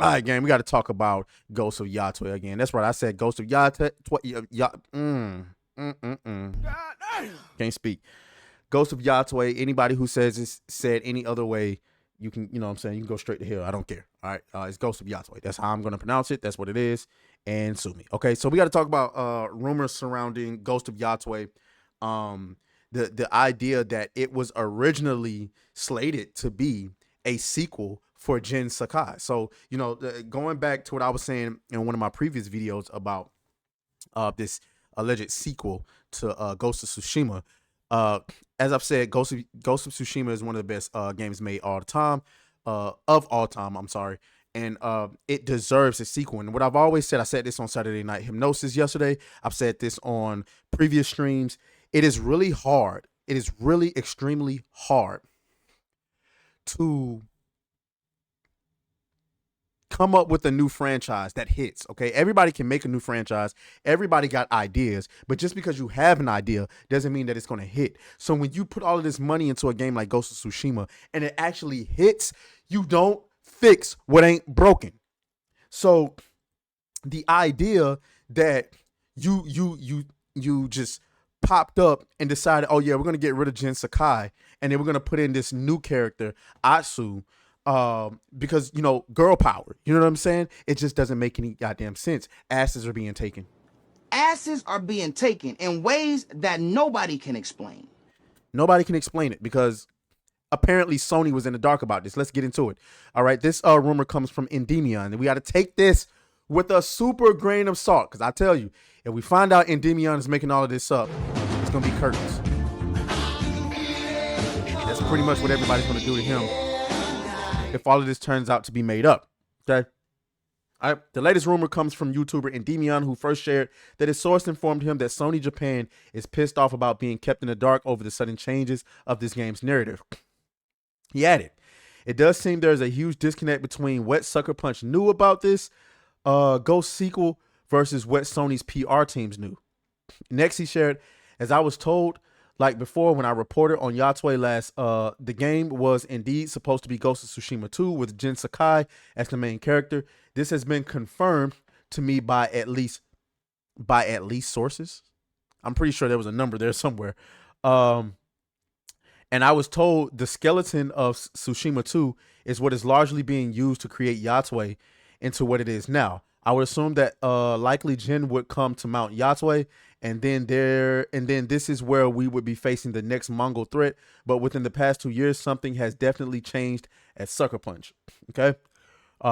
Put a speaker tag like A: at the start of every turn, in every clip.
A: All right, gang, we got to talk about Ghost of Yotei again. That's right. I said Ghost of Yotei. Can't speak. Ghost of Yotei. Anybody who says it's said any other way, you can, you know what I'm saying, you can go straight to hell. I don't care. All right. It's Ghost of Yotei. That's how I'm going to pronounce it. That's what it is. And sue me. Okay. So we got to talk about rumors surrounding Ghost of Yotei. The idea that it was originally slated to be a sequel for Jin Sakai. So, you know, going back to what I was saying in one of my previous videos about this alleged sequel to Ghost of Tsushima. As I've said, Ghost of Tsushima is one of the best games made all the time, of all time. I'm sorry, and it deserves a sequel. And what I've always said, I said this on Saturday Night Hypnosis yesterday. I've said this on previous streams. It is really hard. It is really extremely hard to come up with a new franchise that hits. Okay, everybody can make a new franchise. Everybody got ideas, but just because you have an idea doesn't mean that it's going to hit. So when you put all of this money into a game like Ghost of Tsushima and it actually hits, you don't fix what ain't broken. So the idea that you just popped up and decided, oh yeah, we're gonna get rid of Jin Sakai and then we're gonna put in this new character, Atsu, because, you know, girl power. You know what I'm saying? It just doesn't make any goddamn sense. Asses are being taken.
B: Asses are being taken in ways that nobody can explain.
A: Nobody can explain it because apparently Sony was in the dark about this. Let's get into it. All right, this rumor comes from Endymion, and we got to take this with a super grain of salt because I tell you, if we find out Endymion is making all of this up, it's gonna be curtains. That's pretty much what everybody's gonna do to him if all of this turns out to be made up. Okay. All right. The latest rumor comes from YouTuber Endymion, who first shared that his source informed him that Sony Japan is pissed off about being kept in the dark over the sudden changes of this game's narrative. He added, it does seem there's a huge disconnect between what Sucker Punch knew about this Ghost sequel versus what Sony's PR teams knew. Next, he shared, as I was told, like before, when I reported on Yotei last, the game was indeed supposed to be Ghost of Tsushima 2 with Jin Sakai as the main character. This has been confirmed to me by at least sources. I'm pretty sure there was a number there somewhere. And I was told the skeleton of Tsushima 2 is what is largely being used to create Yotei into what it is now. I would assume that likely Jin would come to Mount Yotei, and then this is where we would be facing the next Mongol threat. But within the past 2 years, something has definitely changed at Sucker Punch. Okay.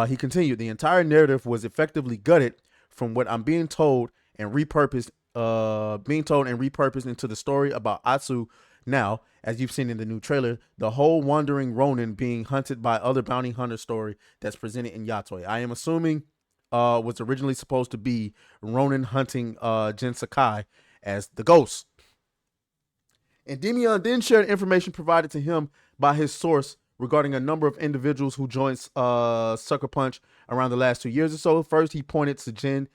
A: He continued, the entire narrative was effectively gutted from what I'm being told and repurposed into the story about Atsu. Now, as you've seen in the new trailer, the whole wandering Ronin being hunted by other bounty hunter story that's presented in Yotei. I am assuming was originally supposed to be Ronin hunting Jin Sakai as the ghost. Endymion then shared information provided to him by his source regarding a number of individuals who joined Sucker Punch around the last 2 years or so. First, he pointed to Jin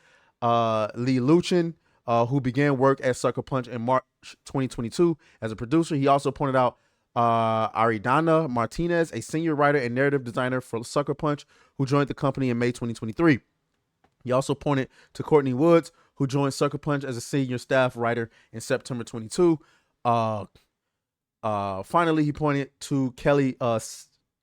A: Lee Luchin, who began work at Sucker Punch in March 2022 as a producer. He also pointed out Aridana Martinez, a senior writer and narrative designer for Sucker Punch, who joined the company in May 2023. He also pointed to Courtney Woods, who joined Sucker Punch as a senior staff writer in September 22. Finally, he pointed to Kelly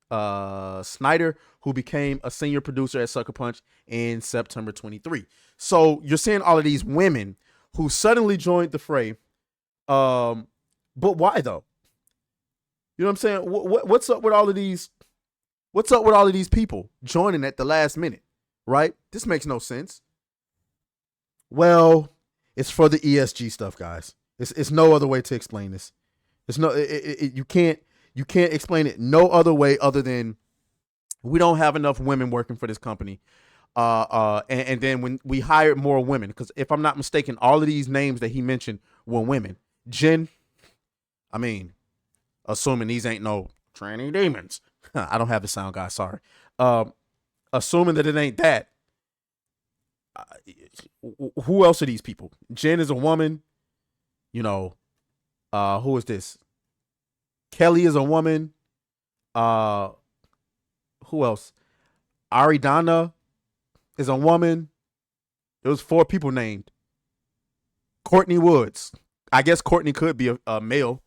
A: Snyder, who became a senior producer at Sucker Punch in September 23. So you're seeing all of these women who suddenly joined the fray. But why though? You know what I'm saying? What's up with all of these? What's up with all of these people joining at the last minute? Right? This makes no sense. Well, it's for the ESG stuff, guys. It's no other way to explain this. It's no, you can't explain it no other way other than we don't have enough women working for this company. And then when we hired more women, because if I'm not mistaken, all of these names that he mentioned were women. Jen, I mean, assuming these ain't no tranny demons. I don't have the sound, guys. Sorry. Assuming that it ain't that. Who else are these people? Jen is a woman. You know, who is this? Kelly is a woman. Who else? Aridana is a woman. There was 4 people named. Courtney Woods. I guess Courtney could be a male.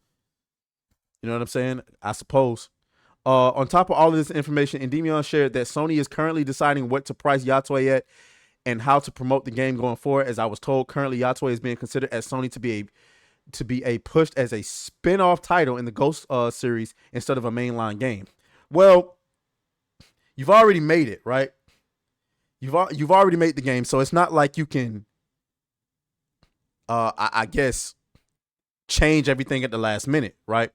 A: You know what I'm saying? I suppose. On top of all of this information, Endymion shared that Sony is currently deciding what to price Yotei at and how to promote the game going forward. As I was told, currently Yotei is being considered at Sony to be pushed as a spin-off title in the Ghost series instead of a mainline game. Well, you've already made it, right? You've already made the game, so it's not like you can I guess change everything at the last minute, right?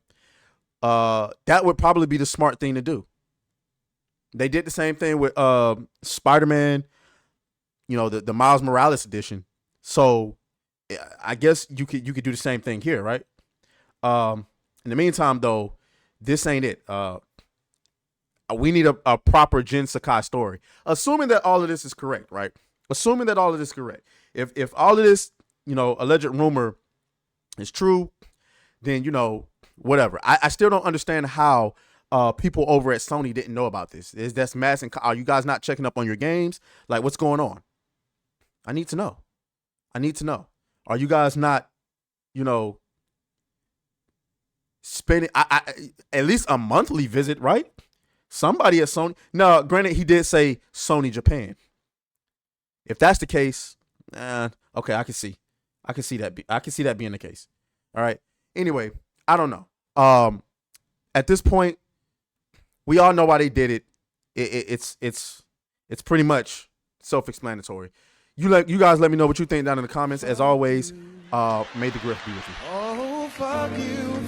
A: That would probably be the smart thing to do. They did the same thing with Spider-Man, the Miles Morales edition. So I guess you could do the same thing here, right? In the meantime, though, this ain't it. We need a proper Jin Sakai story. Assuming that all of this is correct, right? Assuming that all of this is correct. If all of this, alleged rumor is true, then, whatever. I still don't understand how people over at Sony didn't know about this. That's mass. Are you guys not checking up on your games? Like, what's going on? I need to know. Are you guys not, spending at least a monthly visit, right? Somebody at Sony. No, granted, he did say Sony Japan. If that's the case, okay, I can see that. I can see that being the case. All right. Anyway, I don't know. At this point, we all know why they did it. It's pretty much self-explanatory. You guys let me know what you think down in the comments. As always, may the grift be with you.
C: Oh, fuck you.